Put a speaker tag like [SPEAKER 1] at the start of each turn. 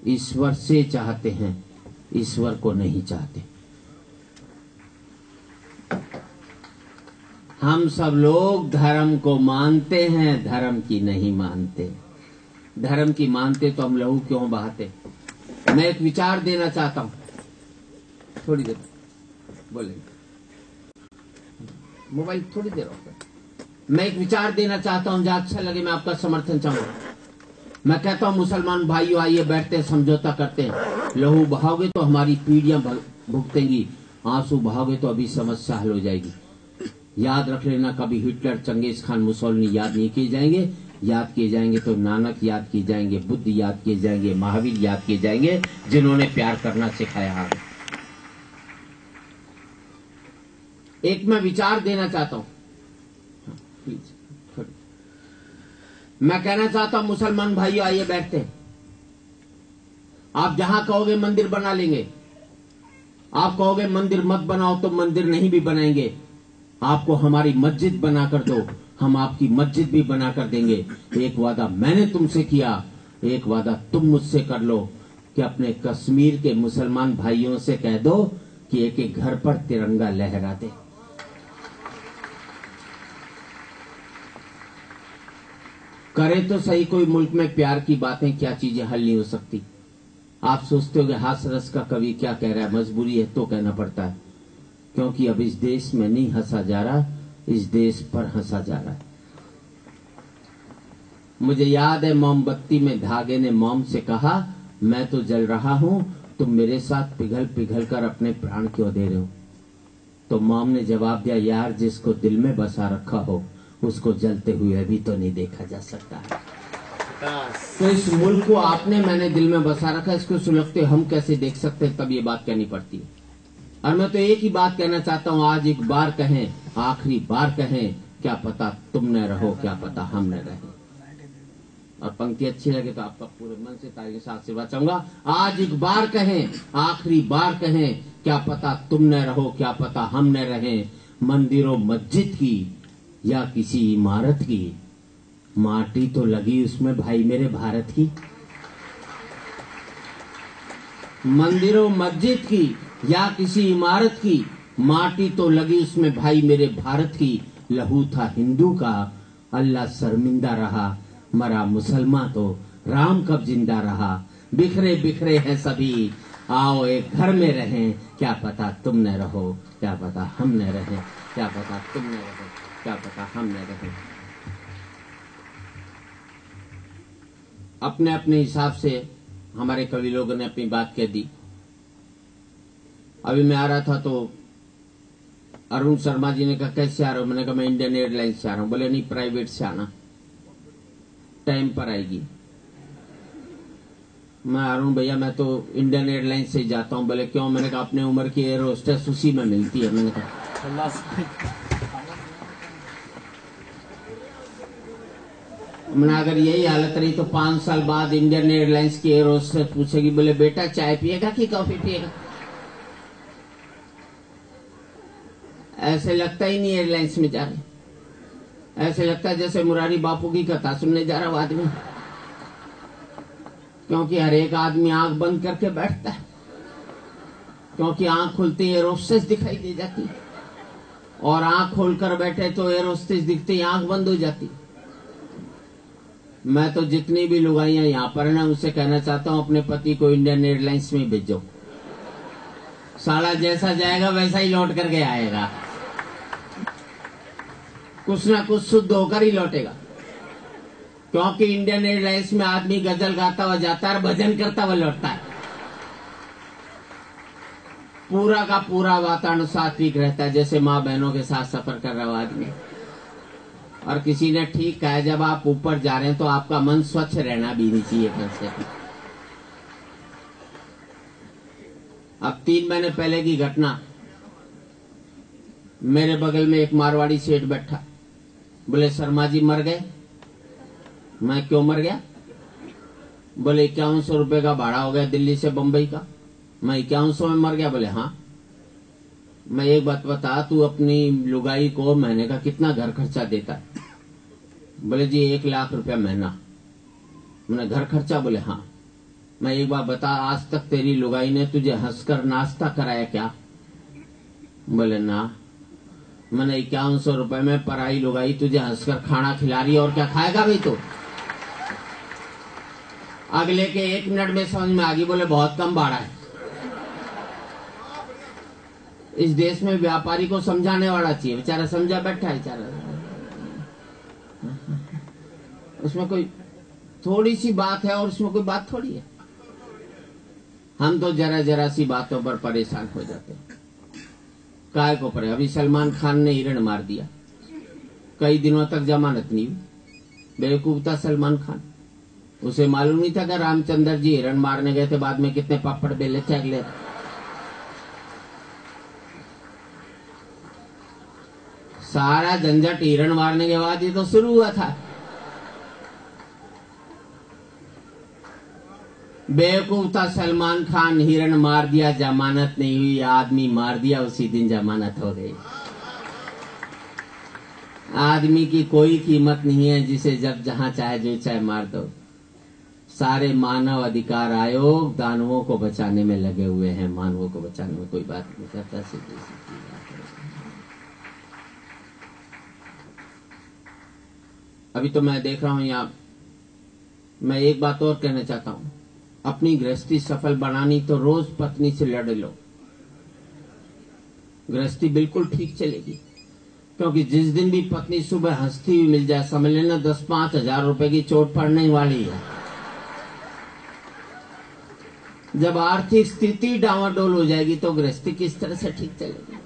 [SPEAKER 1] ईश्वर से चाहते हैं, ईश्वर को नहीं चाहते। हम सब लोग धर्म को मानते हैं, धर्म की नहीं मानते। धर्म की मानते तो हम लहू क्यों बहाते। मैं एक विचार देना चाहता हूं, थोड़ी देर बोलेंगे, मोबाइल थोड़ी देर होगा। मैं एक विचार देना चाहता हूं, जहां अच्छा लगे मैं आपका समर्थन चाहूंगा। मैं कहता हूं मुसलमान भाइयों, आइए बैठते हैं, समझौता करते हैं। लहू बहाओगे तो हमारी पीढ़ियां भुगतेंगी, आंसू बहाओगे तो अभी समस्या हल हो जाएगी। याद रख लेना, कभी हिटलर, चंगेज खान, मुसोलिनी याद नहीं किए जाएंगे। याद किए जाएंगे तो नानक याद किए जाएंगे, बुद्ध याद किए जाएंगे, महावीर याद किए जाएंगे, जिन्होंने प्यार करना सिखाया है। एक मैं विचार देना चाहता हूं, प्लीज। मैं कहना चाहता हूं मुसलमान भाइयों, आइए बैठते हैं। आप जहां कहोगे मंदिर बना लेंगे। आप कहोगे मंदिर मत बनाओ तो मंदिर नहीं भी बनाएंगे। आपको हमारी मस्जिद बनाकर दो, हम आपकी मस्जिद भी बनाकर देंगे। एक वादा मैंने तुमसे किया, एक वादा तुम मुझसे कर लो कि अपने कश्मीर के मुसलमान भाइयों से कह दो कि एक एक घर पर तिरंगा लहरा दे। करे तो सही कोई मुल्क में प्यार की बातें, क्या चीजें हल नहीं हो सकती। आप सोचते हो कि हास रस का कवि क्या कह रहा है, मजबूरी है तो कहना पड़ता है, क्योंकि अब इस देश में नहीं हंसा जा रहा, इस देश पर हंसा जा रहा है। मुझे याद है मोमबत्ती में धागे ने मोम से कहा, मैं तो जल रहा हूं, तुम मेरे साथ पिघल पिघल कर अपने प्राण क्यों दे रहे हो। तो मोम ने जवाब दिया, यार जिसको दिल में बसा रखा हो उसको जलते हुए अभी तो नहीं देखा जा सकता है। तो इस मुल्क को आपने मैंने दिल में बसा रखा, इसको सुलगते हम कैसे देख सकते हैं, तब ये बात कहनी पड़ती है। और मैं तो एक ही बात कहना चाहता हूं, आज एक बार कहें, आखिरी बार कहें, क्या पता तुम न रहो, क्या पता हम न रहें। और पंक्ति अच्छी लगे तो आपका पूरे मन से ताली के साथ से बचाऊंगा। आज एक बार कहें, आखिरी बार कहें, क्या पता तुम न रहो, क्या पता हम न रहें। मंदिरों मस्जिद की या किसी इमारत की, माटी तो लगी उसमें भाई मेरे भारत की। मंदिरों मस्जिद की या किसी इमारत की, माटी तो लगी उसमें भाई मेरे भारत की। लहू था हिंदू का, अल्लाह शर्मिंदा रहा, मरा मुसलमान तो राम कब जिंदा रहा। बिखरे बिखरे हैं सभी, आओ एक घर में रहें, क्या पता तुम न रहो, क्या पता हम न रहें, क्या पता तुम न रहो, क्या पता हम न रहें। अपने अपने हिसाब से हमारे कवि लोगों ने अपनी बात कह दी। अभी मैं आ रहा था तो अरुण शर्मा जी ने कहा कैसे आ रहा हूं, मैंने कहा मैं इंडियन एयरलाइंस से आ रहा हूं। बोले नहीं प्राइवेट से आना, टाइम पर आएगी। मैं अरुण भैया मैं तो इंडियन एयरलाइंस से जाता हूं। बोले क्यों, मैंने कहा अपने उम्र की एयर होस्टेस उसी में मिलती है। मैंने कहा अगर यही हालत रही तो 5 साल बाद इंडियन एयरलाइंस की एयर होस्टेस पूछेगी, बोले बेटा चाय पिएगा कि कॉफी पिएगा। ऐसे लगता ही नहीं एयरलाइंस में जा रहे, ऐसे लगता है जैसे मुरारी बापू की कथा सुनने जा रहा आदमी। क्योंकि हर एक आदमी आंख बंद करके बैठता है, क्योंकि आंख खुलती एयर होस्टेस दिखाई दे जाती है, और आंख खोलकर बैठे तो एयर होस्टेस दिखते ही आंख बंद हो जाती। मैं तो जितनी भी लुगाइयां यहाँ पर है ना, उनसे कहना चाहता हूँ अपने पति को इंडियन एयरलाइंस में भेजो। साला जैसा जाएगा वैसा ही लौट करके आएगा, कुछ ना कुछ शुद्ध होकर ही लौटेगा। क्योंकि इंडियन एयरलाइंस में आदमी गजल गाता हुआ जाता है और भजन करता हुआ लौटता है। पूरा का पूरा वातावरण सात्विक रहता है, जैसे माँ बहनों के साथ सफर कर रहा आदमी। और किसी ने ठीक कहा, जब आप ऊपर जा रहे हैं तो आपका मन स्वच्छ रहना भी नहीं चाहिए कम से कम। अब 3 महीने पहले की घटना, मेरे बगल में एक मारवाड़ी सेठ बैठा। बोले शर्मा जी मर गए। मैं क्यों मर गया? बोले 5100 रुपए का भाड़ा हो गया दिल्ली से बंबई का। मैं 5100 में मर गया? बोले हाँ। मैं एक बात बता, तू अपनी लुगाई को महीने का कितना घर खर्चा देता है? बोले जी 1 लाख रुपया महीना। मैंने घर खर्चा? बोले हाँ। मैं एक बार बता, आज तक तेरी लुगाई ने तुझे हंसकर नाश्ता कराया क्या? बोले ना। मैंने 5100 रुपए में पराई लुगाई तुझे हंसकर खाना खिला रही है, और क्या खाएगा भाई तू? अगले के 1 मिनट में समझ में आ गई, बोले बहुत कम भाड़ा है। इस देश में व्यापारी को समझाने वाला चाहिए, बेचारा समझा बैठा है बेचारा। उसमें कोई थोड़ी सी बात है और उसमें कोई बात थोड़ी है। हम तो जरा जरा सी बातों पर परेशान हो जाते हैं। काय को पड़े? अभी सलमान खान ने हिरण मार दिया, कई दिनों तक जमानत नहीं हुई। बेवकूफ था सलमान खान, उसे मालूम नहीं था कि रामचंद्र जी हिरण मारने गए थे, बाद में कितने पापड़ बेले थे अगले। सारा झंझट हिरण मारने के बाद ही तो शुरू हुआ था। बेवकूफ था सलमान खान, हिरण मार दिया, जमानत नहीं हुई। आदमी मार दिया, उसी दिन जमानत हो गई। आदमी की कोई कीमत नहीं है, जिसे जब जहां चाहे जो चाहे मार दो। सारे मानव अधिकार आयोग दानवों को बचाने में लगे हुए हैं, मानवों को बचाने में कोई बात नहीं करता। सीधी सीधी बात है। अभी तो मैं देख रहा हूं यहाँ, मैं एक बात और कहना चाहता हूं, अपनी गृहस्थी सफल बनानी तो रोज पत्नी से लड़ लो, गृहस्थी बिल्कुल ठीक चलेगी। क्योंकि जिस दिन भी पत्नी सुबह हंसती हुई मिल जाए, समझ लेना 10-5 हजार रुपए की चोट पड़ने वाली है। जब आर्थिक स्थिति डावाडोल हो जाएगी तो गृहस्थी किस तरह से ठीक चलेगी?